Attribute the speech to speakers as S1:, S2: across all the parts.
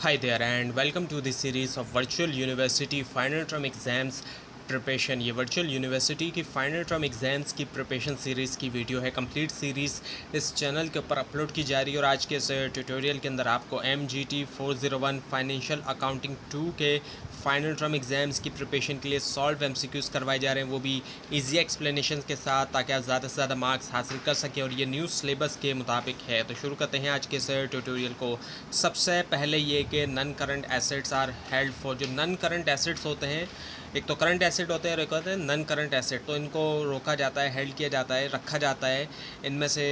S1: Hi there and welcome to this series of Virtual University Final Term Exams preparation. ये virtual university की final term exams की preparation series की video है। Complete series इस channel के ऊपर upload की जा रही है और आज के इस ट्यूटोरियल के अंदर आपको MGT 401 फाइनेंशियल अकाउंटिंग 2 के फाइनल टर्म एग्ज़ाम्स की प्रिपरेशन के लिए सॉल्व MCQs करवाए जा रहे हैं, वो भी इजी एक्सप्लेनेशन के साथ, ताकि आप ज़्यादा से ज़्यादा मार्क्स हासिल कर सकें और ये न्यू सिलेबस के मुताबिक है। तो शुरू करते हैं आज के इस ट्यूटोरियल को। सबसे पहले ये कि non current assets are held for. जो नन करंट एसेट्स होते हैं, एक तो करंट एसेट होते हैं और एक होते हैं नन करंट एसेट। तो इनको रोका जाता है, हेल्ड किया जाता है, रखा जाता है। इनमें से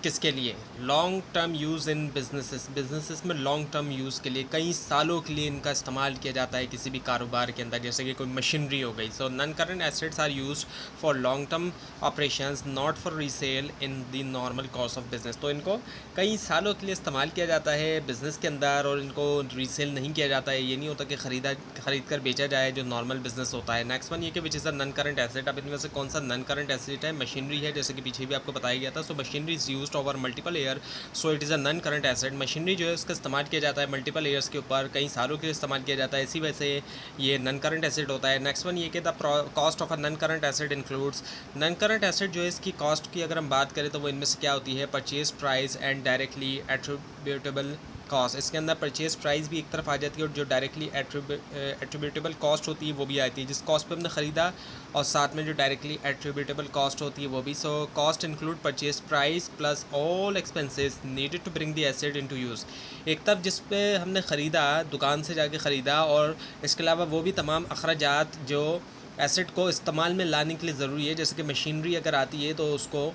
S1: किसके लिए? Long term use in businesses में लॉन्ग टर्म यूज़ के लिए, कई सालों के लिए इनका इस्तेमाल किया जाता है किसी भी कारोबार के अंदर, जैसे कि कोई मशीनरी हो गई। So non current assets are used for long term operations, not for resale in the normal कॉस्ट ऑफ बिजनेस। तो इनको कई सालों के लिए इस्तेमाल किया जाता है बिज़नेस के अंदर और इनको रीसेल नहीं किया जाता है। ये नहीं होता कि ख़रीद कर बेचा जाए, जो नॉर्मल बिजनेस होता है। नेक्स्ट वन ये कि which is a non current asset. अब इनमें से कौन सा नन करंट एसेट है? मशीनरी है, जैसे कि पीछे भी आपको बताया गया था। So machinery is used over multiple year, so it is a non current asset. Machinery जो है उसका इस्तेमाल किया जाता है मल्टीपल ईयर्स के ऊपर, कई सालों के लिए इस्तेमाल किया जाता है, इसी वजह से ये नन करंट एसेट होता है। नेक्स्ट वन ये कि the cost of a non current asset includes. Non current asset जो है इसकी कॉस्ट की अगर हम बात करें तो वो इनमें से क्या होती है? Purchase price and directly attributable cost. इसके अंदर परचेज प्राइस भी एक तरफ आ जाती है और जो डायरेक्टली एट्रीब्यूटेबल कॉस्ट होती है वो भी आती है, जिस कॉस्ट पे हमने ख़रीदा, और साथ में जो डायरेक्टली एट्रीब्यूटेबल कॉस्ट होती है वो भी। So cost include purchase price plus all expenses needed to bring the asset into use. एक तरफ जिस पे हमने ख़रीदा, दुकान से जाके ख़रीदा, और इसके अलावा वो भी तमाम अखराजात जो एसेट को इस्तेमाल में लाने के लिए ज़रूरी है, जैसे कि मशीनरी अगर आती है तो उसको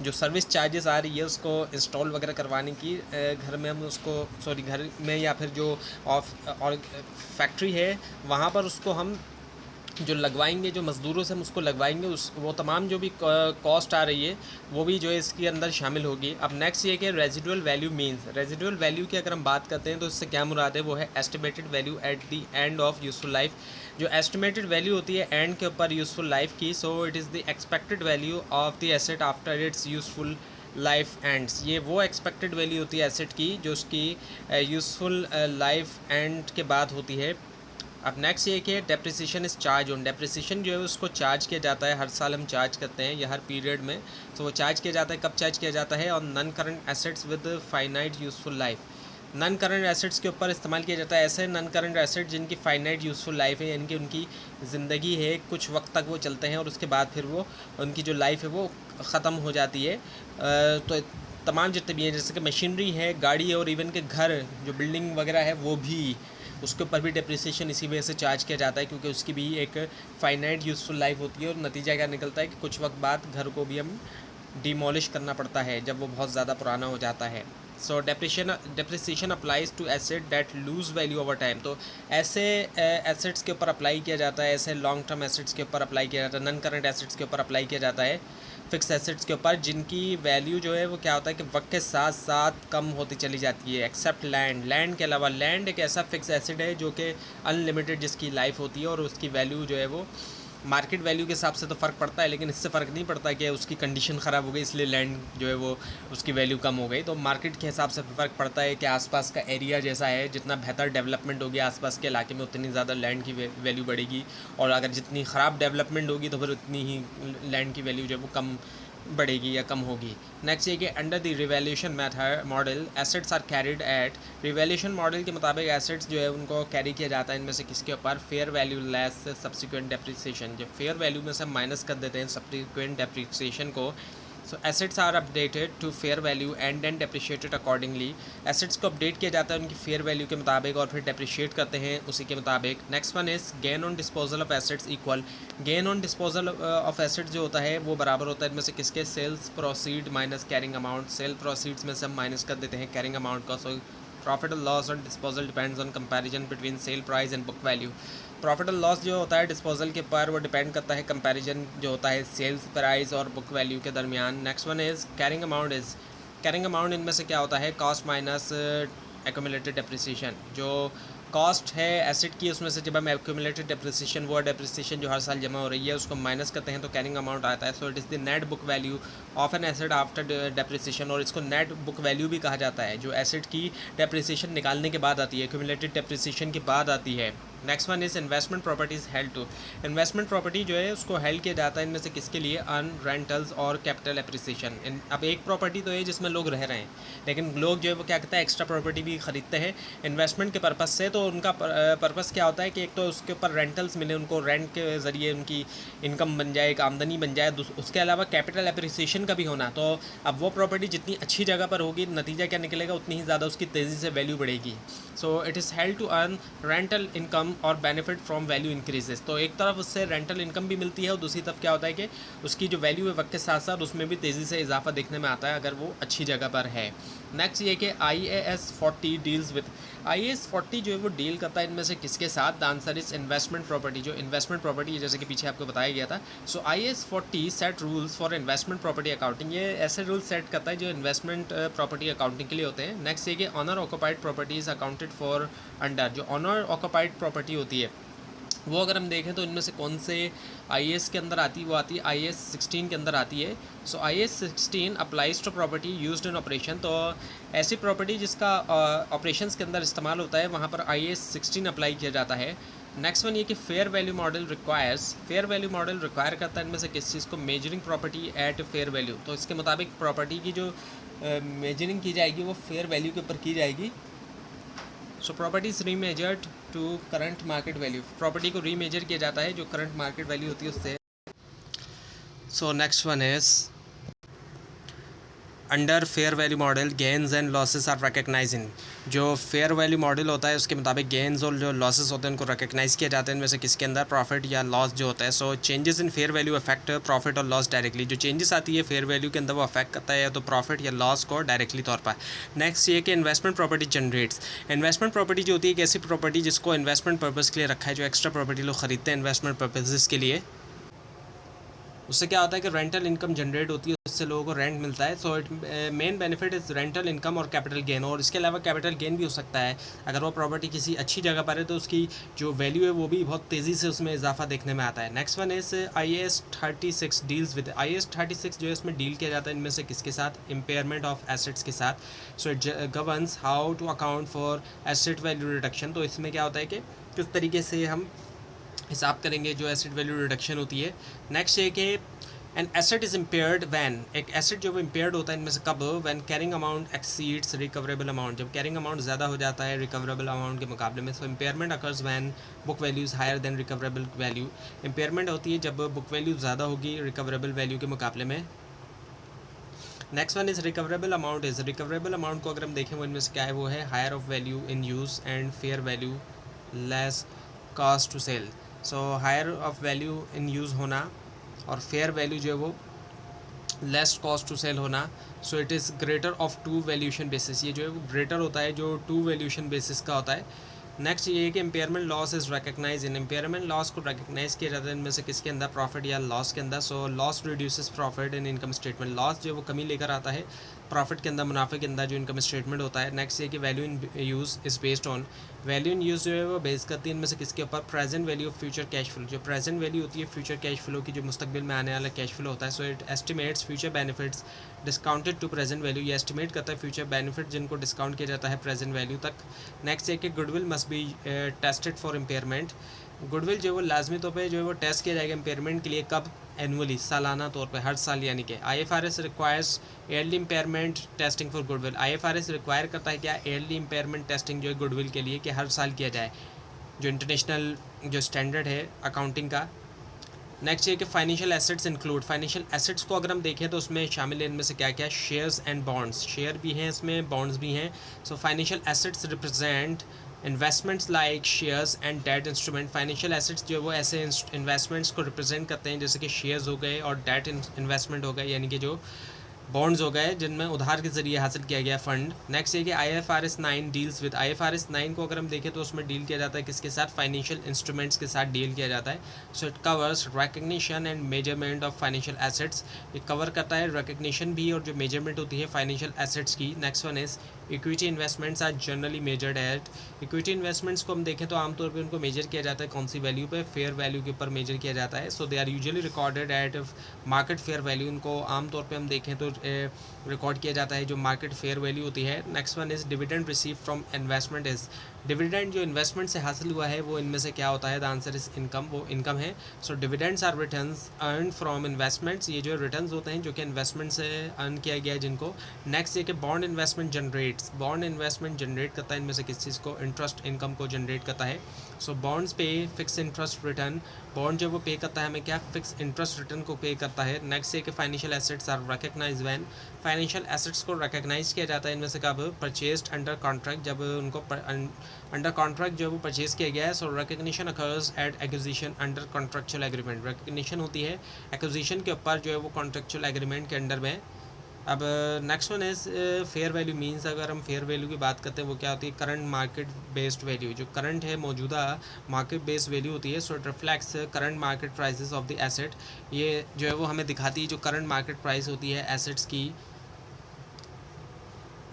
S1: जो सर्विस चार्जेस आ रही है उसको इंस्टॉल वगैरह करवाने की, घर में हम उसको घर में या फिर जो ऑफ और फैक्ट्री है वहाँ पर उसको हम जो लगवाएंगे, जो मज़दूरों से हम उसको लगवाएंगे, उस वो तमाम जो भी कॉस्ट आ रही है वो भी जो है इसके अंदर शामिल होगी। अब नेक्स्ट ये कि residual value means. Residual value की अगर हम बात करते हैं तो इससे क्या मुराद है? वो है estimated value at the end of useful life. जो एस्टिमेटेड वैल्यू होती है एंड के ऊपर यूज़फुल लाइफ की, सो it is the expected value of the asset after it's useful life ends. ये वो एक्सपेक्टेड वैल्यू होती है एसेट की जो उसकी यूज़फुल लाइफ एंड के बाद होती है। अब नेक्स्ट ये कि डेप्रिसिएशन इस चार्ज ऑन। डेप्रिसिएशन जो है उसको चार्ज किया जाता है, हर साल हम चार्ज करते हैं या हर पीरियड में। तो वो चार्ज किया जाता है, कब चार्ज किया जाता है? और non current assets with finite useful life. Non current assets के ऊपर इस्तेमाल किया जाता है ऐसे नन करंट एसेट जिनकी फाइनाइट यूज़फुल लाइफ है, यानी कि उनकी ज़िंदगी है, कुछ वक्त तक वो चलते हैं और उसके बाद फिर वो उनकी जो लाइफ है वो ख़त्म हो जाती है। तो तमाम जितने भी हैं, जैसे कि मशीनरी है, गाड़ी है, और इवन के घर जो बिल्डिंग वगैरह है वो भी, उसके ऊपर भी डेप्रिसिएशन इसी वजह से चार्ज किया जाता है, क्योंकि उसकी भी एक फाइनाइट यूज़फुल लाइफ होती है और नतीजा क्या निकलता है कि कुछ वक्त बाद घर को भी हम डिमोलिश करना पड़ता है जब वो बहुत ज़्यादा पुराना हो जाता है। So depreciation applies to asset that lose value over time. तो ऐसे एसेट्स के ऊपर अप्लाई किया जाता है, ऐसे लॉन्ग टर्म एसेट्स के ऊपर अप्लाई किया जाता है, नन करंट एसेट्स के ऊपर अप्लाई किया जाता है, फिक्स एसेट्स के ऊपर जिनकी वैल्यू जो है वो क्या होता है कि वक्त के साथ साथ कम होती चली जाती है, एक्सेप्ट लैंड। लैंड के अलावा, लैंड एक ऐसा फिक्स एसेट है जो कि अनलिमिटेड जिसकी लाइफ होती है और उसकी वैल्यू जो है वो मार्केट वैल्यू के हिसाब से तो फ़र्क पड़ता है, लेकिन इससे फ़र्क नहीं पड़ता कि उसकी कंडीशन ख़राब हो गई इसलिए लैंड जो है वो उसकी वैल्यू कम हो गई। तो मार्केट के हिसाब से फ़र्क पड़ता है कि आसपास का एरिया जैसा है, जितना बेहतर डेवलपमेंट होगी आसपास के इलाके में उतनी ज़्यादा लैंड की वैल्यू बढ़ेगी, और अगर जितनी ख़राब डेवलपमेंट होगी तो फिर उतनी ही लैंड की वैल्यू जो है वो कम बढ़ेगी या कम होगी। नेक्स्ट ये कि under the revaluation method model assets are carried at. Revaluation model के मुताबिक एसेट्स जो है उनको कैरी किया जाता है इनमें से किसके ऊपर? Fair value less subsequent depreciation. जब फेयर वैल्यू में से माइनस कर देते हैं सब्सिक्वेंट डेप्रिसिएशन को, so assets are updated to fair value and then depreciated accordingly. Assets को अपडेट किया जाता है उनकी फेयर वैल्यू के मुताबिक और फिर डेप्रिशिएट करते हैं उसी के मुताबिक। Next one is gain on disposal of assets equal. Gain on disposal of assets जो होता है वो बराबर होता है इनमें से किसके? Sales proceed minus carrying amount. Sale proceeds में से हम माइनस कर देते हैं कैरिंग अमाउंट का। सो प्रॉफिट और loss on disposal depends on comparison between sale price and book value. Profit और लॉस जो होता है डिस्पोजल के पर वो डिपेंड करता है कंपैरिजन जो होता है सेल्स प्राइस और बुक वैल्यू के दरमियान। Next one is carrying amount is. Carrying amount इनमें से क्या होता है? कॉस्ट माइनस एक्यूमुलेटेड डेप्रिसिएशन जो कॉस्ट है एसेट की, उसमें से जब हम एक्यूमुलेटेड डेप्रिसिएशन, वो डेप्रिसिएशन जो हर साल जमा हो रही है उसको माइनस करते हैं तो कैरिंग अमाउंट आता है. So it is the net book value of an asset after depreciation, और इसको नेट बुक वैल्यू भी कहा जाता है जो एसेट की डेप्रिसिएशन निकालने के बाद आती है, एक्यूमुलेटेड डेप्रिसिएशन के बाद आती है. Next one is investment properties held to. Investment property जो है उसको हेल्ड किया जाता है इनमें से किसके लिए? अर्न, रेंटल्स और कैपिटल एप्रिसिएशन. अब एक प्रॉपर्टी तो है जिसमें लोग रह रहे हैं, लेकिन लोग जो है वो क्या कहते हैं, एक्स्ट्रा प्रॉपर्टी भी ख़रीदते हैं इन्वेस्टमेंट के पर्पज़ से. तो उनका पर्पज़ क्या होता है कि एक तो उसके ऊपर रेंटल्स मिले, उनको रेंट के ज़रिए उनकी इनकम बन जाए, एक आमदनी बन जाए. उसके अलावा कैपिटल एप्रिसिएशन का भी होना. तो अब वो प्रॉपर्टी जितनी अच्छी जगह पर होगी, नतीजा क्या निकलेगा, उतनी ही ज़्यादा उसकी तेज़ी से वैल्यू बढ़ेगी. So it is held to earn rental income और बेनिफिट फ्रॉम वैल्यू इंक्रीजेस. तो एक तरफ उससे रेंटल इनकम भी मिलती है और दूसरी तरफ क्या होता है कि उसकी जो वैल्यू है वक्त के साथ साथ उसमें भी तेज़ी से इजाफा देखने में आता है अगर वो अच्छी जगह पर है. नेक्स्ट ये कि IAS 40 डील्स विद. IAS 40 जो है वो डील करता है इनमें से किसके साथ? The answer is investment property. जो इन्वेस्टमेंट प्रॉपर्टी है जैसे कि पीछे आपको बताया गया था. सो IAS 40 set rules for investment property accounting. ये ऐसे रूल सेट करता है जो इन्वेस्टमेंट प्रॉपर्टी अकाउंटिंग के लिए होते हैं. नेक्स्ट ये कि owner occupied properties accounted for under. जो ऑनर ऑक्यूपाइड प्रॉपर्टी होती है वो अगर हम देखें तो इनमें से कौन से IAS के अंदर आती है? वो आती है IAS 16 के अंदर आती है. So IAS 16 applies to property used in operation. तो ऐसी प्रॉपर्टी जिसका ऑपरेशंस के अंदर इस्तेमाल होता है वहाँ पर IAS 16 अप्लाई किया जाता है. नेक्स्ट वन ये कि fair value model requires. Fair value model require करता है इनमें से किस चीज़ को? Measuring property at fair value. तो इसके मुताबिक प्रॉपर्टी की जो मेजरिंग की जाएगी वो फेयर वैल्यू के ऊपर की जाएगी. So property is remeasured to current market value. Property को रीमेजर किया जाता है जो करंट मार्केट वैल्यू होती है उससे. So next one is under fair value model gains and losses are recognizing. जो फेयर वैल्यू मॉडल होता है उसके मुताबिक गेन्स और जो लॉसेस होते हैं उनको रिकग्नाइज किया जाता है इनमें से किसके अंदर? प्रॉफिट या लॉस जो होता है. So changes in fair value affect profit और लॉस डायरेक्टली. जो चेंजेस आती है फेयर वैल्यू के अंदर वो अफेक्ट करता है या तो प्रॉफिट या लॉस को डायरेक्टली तौर पर. नेक्स्ट ये कि investment property generates. Investment property जो होती है एक ऐसी प्रॉपर्टी जिसको इन्वेस्टमेंट पर्पज़ के लिए रखा है, जो एक्स्ट्रा प्रॉपर्टी लोग खरीदते हैं इन्वेस्टमेंट पर्पज़ के लिए. उससे क्या होता है कि रेंटल इनकम जनरेट होती है, उससे लोगों को रेंट मिलता है. So it main benefit is rental income और कैपिटल गेन. और इसके अलावा कैपिटल गेन भी हो सकता है अगर वो प्रॉपर्टी किसी अच्छी जगह पर है तो उसकी जो वैल्यू है वो भी बहुत तेज़ी से उसमें इजाफा देखने में आता है. Next one is IAS 36 deals with. IAS 36 जो है इसमें डील किया जाता है इनमें से किसके साथ? इम्पेयरमेंट ऑफ एसेट्स के साथ. So it governs how to account for asset value reduction. तो इसमें क्या होता है कि किस तरीके से हम हिसाब करेंगे जो एसेट वैल्यू रिडक्शन होती है. नेक्स्ट है कि an asset is impaired when. एक एसेट जो इम्पेयर्ड होता है इनमें से कब? When carrying amount exceeds recoverable amount. जब कैरिंग अमाउंट ज़्यादा हो जाता है रिकवरेबल अमाउंट के मुकाबले में. So impairment occurs when book value is higher than recoverable value. Impairment होती है जब बुक वैल्यू ज़्यादा होगी रिकवरेबल वैल्यू के मुकाबले में. Next one is recoverable amount. Is recoverable amount को अगर हम देखें वो इनमें से क्या है? वो है higher of value in use and fair value less cost to sell. So higher of value in use होना और फेयर वैल्यू जो है वो लेस कॉस्ट टू सेल होना. So it is greater of to valuation basis. ये जो है वो ग्रेटर होता है जो टू वैल्यूशन बेसिस का होता है. नेक्स्ट ये है कि impairment loss is recognize in. Impairment loss को रिकग्नाइज किया जाता है इनमें से किसके अंदर? प्रॉफिट या लॉस के अंदर. So loss reduces profit in income statement. Loss जो है वो कमी लेकर आता है प्रॉफिट के अंदर, मुनाफे के अंदर जो इनकम स्टेटमेंट होता है. नेक्स्ट ये कि value in use is based on. Value in use जो है वो बेस करती है इनमें से किसके ऊपर? Present value of future cash flow. जो प्रेजेंट वैल्यू होती है फ्यूचर कैश फ्लो की, जो मुस्तकबिल में आने वाला कैश फ्लो होता है. So it estimates future benefits discounted to present value. ये एस्टिमेट करता है फ्यूचर बेनिफिट जिनको डिस्काउंट किया जाता है प्रेजेंट वैल्यू तक. नेक्स्ट है कि goodwill must be tested for impairment. Goodwill जो है वो लाजमी तौर पे जो है वो टेस्ट किया जाएगा इम्पेयरमेंट के लिए. कब? एनुअली, सालाना तौर पे, हर साल. यानी कि IFRS requires yearly impairment testing for goodwill. IFRS require करता है क्या? ईयरली इम्पेयरमेंट टेस्टिंग जो है गुडविल के लिए कि हर साल किया जाए, जो इंटरनेशनल जो स्टैंडर्ड है अकाउंटिंग का. नेक्स्ट ये कि financial assets include. Financial assets को अगर हम देखें तो उसमें शामिल है इनमें से क्या क्या? Shares and bonds. शेयर भी हैं इसमें, बॉन्ड्स भी हैं. So financial assets represent investments like shares and debt instrument. Financial assets जो है वो ऐसे इन्वेस्टमेंट्स को रिप्रेजेंट करते हैं जैसे कि शेयर्स हो गए और डेट इन्वेस्टमेंट हो गए, यानी कि जो बॉन्ड्स हो गए जिनमें उधार के ज़रिए हासिल किया गया फ़ंड। नेक्स्ट ये कि IFRS 9 डील्स विद IFRS 9 को अगर हम देखें तो उसमें डील किया जाता है किसके साथ, फाइनेंशियल इंस्ट्रूमेंट्स के साथ डील किया जाता है। So it covers recognition and measurement of financial assets. ये कवर करता है रिकग्निशन भी और जो मेजरमेंट होती है फाइनेंशियल एसेट्स की। Next one is equity investments are generally measured at. Equity investments को हम देखें तो आमतौर पर उनको मेजर किया जाता है कौन सी वैल्यू पे, फेयर वैल्यू के ऊपर मेजर किया जाता है। So they are usually recorded at market fair value. उनको आमतौर पे हम देखें तो रिकॉर्ड किया जाता है जो मार्केट फेयर वैल्यू होती है। Next one is dividend receive from investment is. Dividend जो इन्वेस्टमेंट से हासिल हुआ है वो इनमें से क्या होता है, द आंसर इज़ इनकम, वो इनकम है। So dividends are returns earn from investments. ये जो रिटर्न्स होते हैं जो कि इन्वेस्टमेंट से अर्न किया गया है जिनको। नेक्स्ट ये कि bond investment generates. Bond investment generate करता है इनमें से किस चीज़ को, इंटरेस्ट इनकम को जनरेट करता है। सो बॉन्ड्स पे फिक्स इंटरेस्ट रिटर्न। बॉन्ड जो वो पे करता है हमें क्या, फिक्स इंटरेस्ट रिटर्न को पे करता है। नेक्स्ट ये कि financial assets are recognize when. Financial assets को रिकग्नाइज किया जाता है इनमें से कब, परचेज्ड अंडर कॉन्ट्रैक्ट, जब उनको अंडर कॉन्ट्रैक्ट जो वो परचेज किया गया है। So recognition occurs at acquisition under contractual agreement. Recognition होती है एक्विजिशन के ऊपर जो है वो कॉन्ट्रेक्चुअल एग्रीमेंट के अंडर में। अब next one is fair value means. अगर हम फेयर वैल्यू की बात करते हैं वो क्या होती है, करंट मार्केट बेस्ड वैल्यू। जो करंट है मौजूदा मार्केट बेस्ड वैल्यू होती है। So it reflects current market prices of the asset. ये जो है वो हमें दिखाती है जो करंट मार्केट प्राइस होती है एसेट्स की।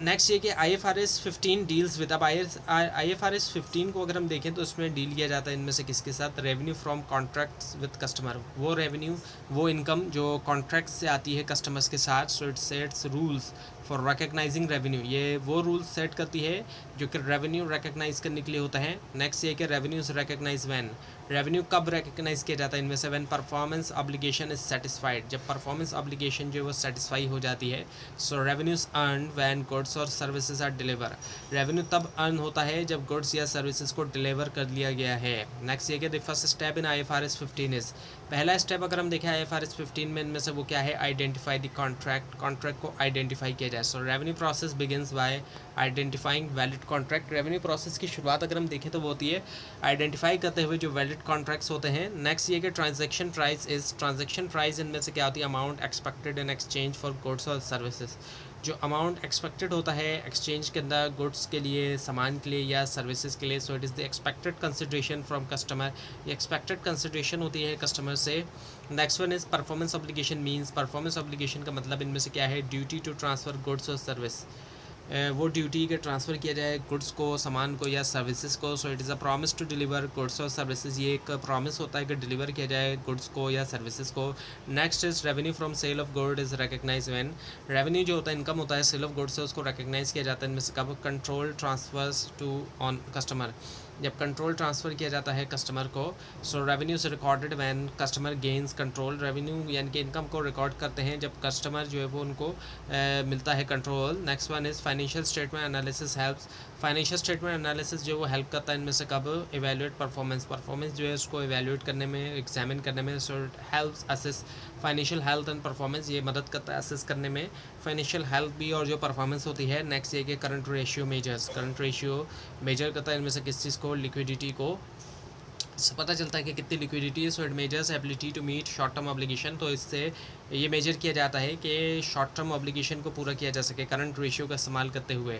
S1: नेक्स्ट ये कि IFRS 15 डील्स विद। अब IFRS 15 को अगर हम देखें तो उसमें डील किया जाता है इनमें से किसके साथ, revenue from contracts with customer. वो रेवेन्यू, वो इनकम जो कॉन्ट्रैक्ट से आती है कस्टमर्स के साथ। So it sets rules for recognising revenue. ये वो रूल्स सेट करती है जो कि रेवेन्यू रिकग्नाइज करने के लिए होता है। नेक्स्ट ये कि रेवेन्यूज रिकग्नाइज व्हेन। रेवेन्यू कब रिकग्नाइज किया जाता है इनमें से, when performance obligation is satisfied. जब परफॉर्मेंस ऑब्लिगेशन जो है वो सेटिस्फाई हो जाती है। सो रेवेन्यूज अर्न व्हेन गुड्स और सर्विसेज आर डिलीवर। रेवेन्यू तब अर्न होता है जब गुड्स या सर्विसेज को डिलीवर कर लिया गया है। नेक्स्ट ये कि the first step in IFRS 15 is. पहला स्टेप अगर हम देखें IFRS 15 में इनमें से वो क्या है, आइडेंटिफाई द कॉन्ट्रैक्ट। कॉन्ट्रैक्ट को आइडेंटिफाई किया जाए। So revenue process begins by identifying valid contract. Revenue process की शुरुआत अगर हम देखें तो वो होती है आइडेंटिफाई करते हुए जो वैलिड कॉन्ट्रैक्ट्स होते हैं। नेक्स्ट ये कि transaction price is. Transaction price इनमें से क्या होती है, amount expected in exchange for goods और सर्विसेज। जो अमाउंट एक्सपेक्टेड होता है एक्सचेंज के अंदर गुड्स के लिए, सामान के लिए या सर्विसेज के लिए। So it is the expected consideration from customer. ये एक्सपेक्टेड कंसिडरेशन होती है कस्टमर से। Next one is performance obligation means. Performance obligation का मतलब इनमें से क्या है, ड्यूटी टू ट्रांसफ़र गुड्स और सर्विस। वो ड्यूटी के ट्रांसफ़र किया जाए गुड्स को, सामान को या सर्विसेज को। So it is a promise to deliver goods और सर्विसेज। ये एक प्रॉमिस होता है कि डिलीवर किया जाए गुड्स को या सर्विसेज को। Next is revenue from sale of good is recognize when. Revenue जो होता है, इनकम होता है सेल ऑफ गुड्स से, उसको रिकग्नाइज किया जाता है इनमें से कब, control transfers to on customer. जब कंट्रोल ट्रांसफ़र किया जाता है कस्टमर को। So revenue is recorded when customer gains control. Revenue यानी कि इनकम को रिकॉर्ड करते हैं जब कस्टमर जो है वो उनको मिलता है control. Next one is financial statement analysis helps. Financial statement analysis जो वो हेल्प करता है इनमें से कब, इवेल्युएट परफॉर्मेंस। परफॉर्मेंस जो है उसको इवेल्युएट करने में, एग्जामिन करने में। So helps assess financial health and performance. ये मदद करता है असेस करने में फाइनेंशियल हेल्थ भी और जो परफॉर्मेंस होती है। नेक्स्ट ये कि current ratio measures. Current ratio measure करता है इनमें से किस चीज़ को, लिक्विडिटी को। पता चलता है कि कितनी लिक्विडिटी है। So it measures ability to meet short term obligation. तो इससे ये मेजर किया जाता है कि शॉर्ट टर्म ऑब्लिगेशन को पूरा किया जा सके करंट रेशियो का इस्तेमाल करते हुए।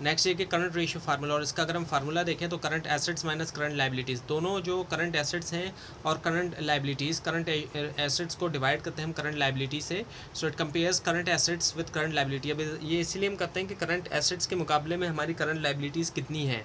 S1: नेक्स्ट ये कि करंट रेशियो फार्मूला। और इसका अगर हम फार्मूला देखें तो current assets minus current liabilities. दोनों जो करंट एसेट्स हैं और करंट लाइबिलिटीज़, करंट एसेट्स को डिवाइड करते हैं हम करंट लाइबिलिटी से। So it compares current assets with current liability. अब ये इसीलिए हम करते हैं कि करंट एसेट्स के मुकाबले में हमारी करंट लाइबिलिटीज़ कितनी हैं,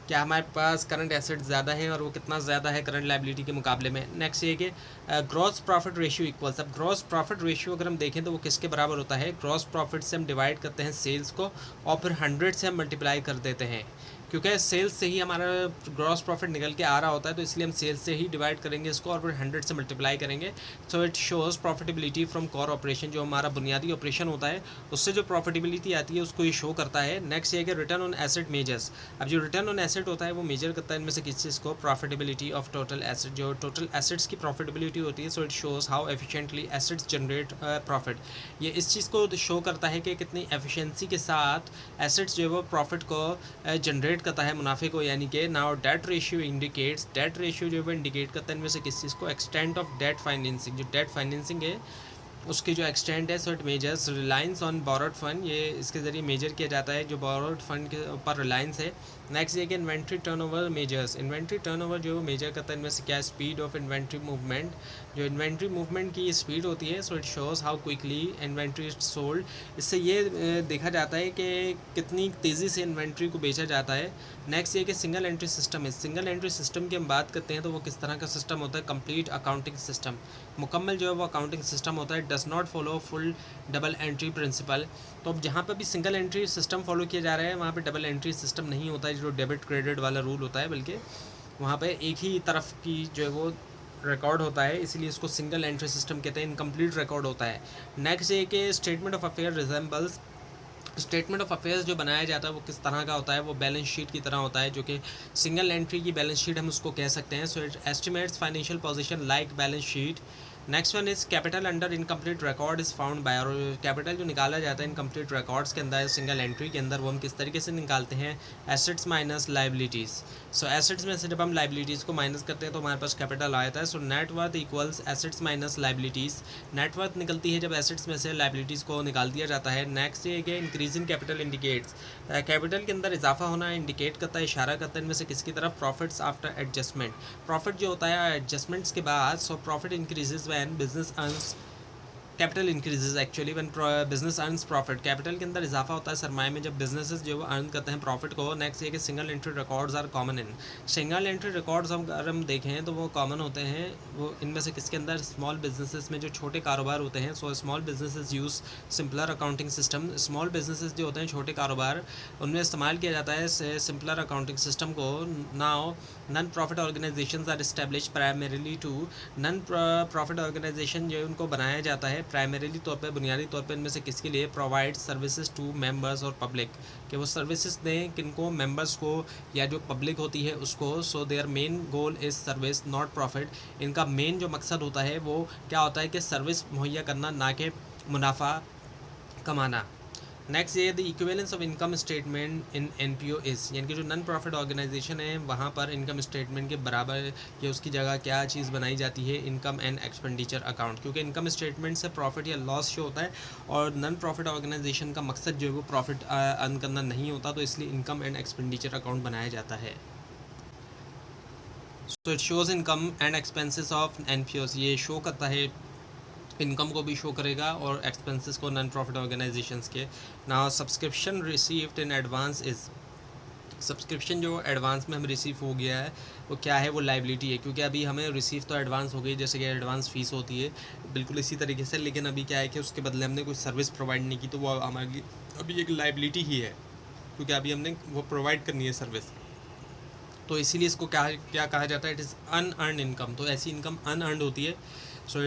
S1: क्या हमारे पास करंट एसेट्स ज़्यादा हैं और वो कितना ज़्यादा है करंट लाइबिलिटी के मुकाबले में। नेक्स्ट ये कि ग्रॉस प्रॉफिट रेशियो इक्वल्स। अब ग्रॉस प्रॉफिट रेशियो अगर हम देखें तो वो किसके बराबर होता है, ग्रॉस प्रॉफिट से हम डिवाइड करते हैं सेल्स को और फिर 100 से हम मल्टीप्लाई कर देते हैं, क्योंकि सेल्स से ही हमारा ग्रॉस प्रॉफिट निकल के आ रहा होता है। तो इसलिए हम सेल्स से ही डिवाइड करेंगे इसको और फिर 100 से मल्टीप्लाई करेंगे। सो it shows profitability from core operation. जो हमारा बुनियादी ऑपरेशन होता है उससे जो प्रॉफिटेबिलिटी आती है उसको ये शो करता है। नेक्स्ट ये कि रिटर्न ऑन एसेट मेजर्स। अब जो रिटर्न ऑन एसेट होता है वो मेजर करता है इनमें से किस चीज़ को, प्रॉफिटेबिलिटी ऑफ टोटल एसेट। जो टोटल एसेट्स की प्रॉफिटेबिलिटी होती है। So it shows how efficiently assets generate profit. ये इस चीज़ को शो करता है कि कितनी एफिशिएंसी के साथ एसेट्स जो है वो प्रॉफिट को जनरेट करता है, मुनाफे को। यानी कि now debt ratio indicates. Debt ratio जो है इंडिकेट करता है इनमें से किस चीज़ को, एक्सटेंट ऑफ डेट फाइनेंसिंग। जो डेट फाइनेंसिंग है उसकी जो एक्सटेंड है, so it measures reliance on borrowed fund, ये इसके ज़रिए मेजर किया जाता है जो बोरोड फंड के ऊपर रिलायंस है। नेक्स्ट ये कि inventory turnover measures, inventory turnover जो मेजर करता है इनमें से क्या, स्पीड ऑफ इन्वेंट्री मूवमेंट, जो इन्वेंट्री मूवमेंट की स्पीड होती है, so it shows how quickly inventory is sold. इससे ये देखा जाता है कि कितनी तेज़ी से इन्वेंट्री को बेचा जाता है। नेक्स्ट ये कि सिंगल एंट्री सिस्टम है, सिंगल एंट्री सिस्टम की हम बात करते हैं तो वो किस तरह का सिस्टम होता है, कंप्लीट अकाउंटिंग सिस्टम, मुकम्मल जो है वो अकाउंटिंग सिस्टम होता है, does not follow full double entry principle. तो अब जहाँ पर भी सिंगल एंट्री सिस्टम फॉलो किया जा रहा है वहाँ पे डबल एंट्री सिस्टम नहीं होता है, जो डेबिट क्रेडिट वाला रूल होता है, बल्कि वहाँ पे एक ही तरफ की जो है वो रिकॉर्ड होता है, इसीलिए इसको सिंगल एंट्री सिस्टम कहते हैं, इनकम्प्लीट रिकॉर्ड होता है। नेक्स्ट ये कि statement of affair resembles, statement of affairs जो बनाया जाता है वो किस तरह का होता है, वो बैलेंस शीट की तरह होता है, जो कि सिंगल एंट्री की बैलेंस शीट हम उसको कह सकते हैं। सो it estimates financial position like balance sheet. Next one is capital under incomplete record is found by, और कैपिटल जो निकाला जाता है इनकम्प्लीट रिकॉर्ड्स के अंदर सिंगल एंट्री के अंदर, वो हम किस तरीके से निकालते हैं, assets minus liabilities. So assets में से जब हम लाइबिलिटीज़ को माइनस करते हैं तो हमारे पास कैपिटल आता है। So net worth equals assets minus liabilities, net worth निकलती है जब एसेट्स में से लाइबिलिटीज़ को निकाल दिया जाता है। नेक्स्ट ये कि increase in capital indicates, capital के अंदर इजाफा होना इंडिकेट करता है, इशारा करता है इनमें से किसकी तरफ, प्रॉफिट्स आफ्टर एडजस्टमेंट, प्रॉफिट जो होता है एडजस्टमेंट्स के बाद। So profit increases when business earns, capital increases actually when business earns profit, capital के अंदर इजाफा होता है सरमाए में जब बिजनेसेस जो अर्न करते हैं प्रॉफिट को। नेक्स्ट ये कि single entry records are common in, single entry records अगर हम देखें तो वो कॉमन होते हैं, वो इनमें से किसके अंदर, स्मॉल बिजनेसेस में, जो छोटे कारोबार होते हैं। So small businesses use simpler accounting system, small businesses जो होते हैं छोटे कारोबार, उनमें इस्तेमाल किया जाता है सिंपलर अकाउंटिंग सिस्टम को। Now non profit organisations are establish primarily to, non profit organisation जो उनको बनाया जाता है प्राइमरीली तौर पे, बुनियादी तौर पे इनमें से किसके लिए, प्रोवाइड सर्विसेज टू मेंबर्स और पब्लिक, कि वो सर्विसेज दें किनको, मेंबर्स को या जो पब्लिक होती है उसको। So their main goal is service not profit, इनका मेन जो मकसद होता है वो क्या होता है कि सर्विस मुहैया करना, ना कि मुनाफा कमाना। नेक्स्ट ये the equivalence of income statement in NPO is, यानी कि जो नॉन प्रॉफिट ऑर्गेनाइजेशन है वहाँ पर इनकम स्टेटमेंट के बराबर या उसकी जगह क्या चीज़ बनाई जाती है, इनकम एंड एक्सपेंडिचर अकाउंट, क्योंकि इनकम स्टेटमेंट से प्रॉफिट या लॉस शो होता है और नॉन प्रॉफिट ऑर्गेनाइजेशन का मकसद जो है वो प्रॉफिट अर्न करना नहीं होता, तो इसलिए इनकम एंड एक्सपेंडिचर अकाउंट बनाया जाता है। So it shows income and expenses of NPOs, ये शो करता है इनकम को भी शो करेगा और एक्सपेंसेस को नॉन प्रॉफिट ऑर्गेनाइजेशंस के। Now subscription received in advance is, subscription जो एडवांस में हम रिसीव हो गया है वो क्या है, वो लाइबिलिटी है, क्योंकि अभी हमें रिसीव तो एडवांस हो गई, जैसे कि एडवांस फ़ीस होती है बिल्कुल इसी तरीके से, लेकिन अभी क्या है कि उसके बदले हमने कोई सर्विस प्रोवाइड नहीं की, तो वो हमारी अभी एक लाइबिलिटी ही है, क्योंकि अभी हमने वो प्रोवाइड करनी है सर्विस, तो इसीलिए इसको क्या क्या कहा जाता है, इट इज़ अनअर्नड इनकम, तो ऐसी इनकम अनअर्नड होती है। सो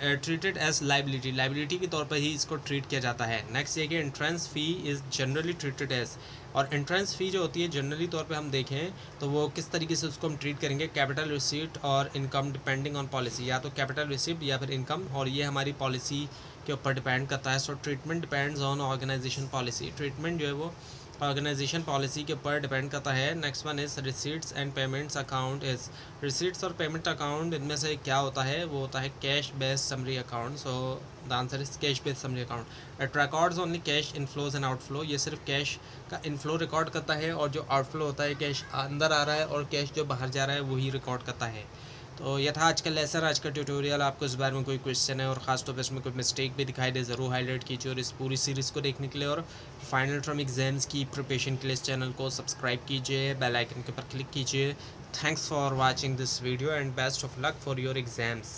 S1: ट्रीटेड एज लाइबिलिटी, लाइबिलिटी के तौर पर ही इसको ट्रीट किया जाता है। नेक्स्ट ये कि entrance fee is generally treated as, और एंट्रेंस फ़ी जो होती है जनरली तौर पे हम देखें तो वो किस तरीके से उसको हम ट्रीट करेंगे, कैपिटल रिसीट और इनकम डिपेंडिंग ऑन पॉलिसी, या तो कैपिटल रिसीप्ट या फिर इनकम, और ये हमारी पॉलिसी के ऊपर डिपेंड करता है। So treatment depends on organisation policy, treatment जो है वो ऑर्गेनाइजेशन पॉलिसी के ऊपर डिपेंड करता है। Next one is receipts and payments account is, receipts और पेमेंट अकाउंट इनमें से क्या होता है, वो होता है cash based summary account. So the answer is cash based summary account. It records only cash inflows and outflow, ये सिर्फ कैश का इनफ्लो रिकॉर्ड करता है और जो आउटफ्लो होता है, कैश अंदर आ रहा है और कैश जो बाहर जा रहा है वही रिकॉर्ड करता है। तो यह था आज का लेसन, आज का ट्यूटोरियल। आपको इस बारे में कोई क्वेश्चन है और ख़ास तौर पर इसमें कोई मिस्टेक भी दिखाई दे, ज़रूर हाईलाइट कीजिए, और इस पूरी सीरीज़ को देखने के लिए और फाइनल टर्म एग्ज़ाम्स की प्रिपरेशन के लिए इस चैनल को सब्सक्राइब कीजिए, बेल आइकन के ऊपर क्लिक कीजिए। Thanks for watching this video and best of luck for your exams.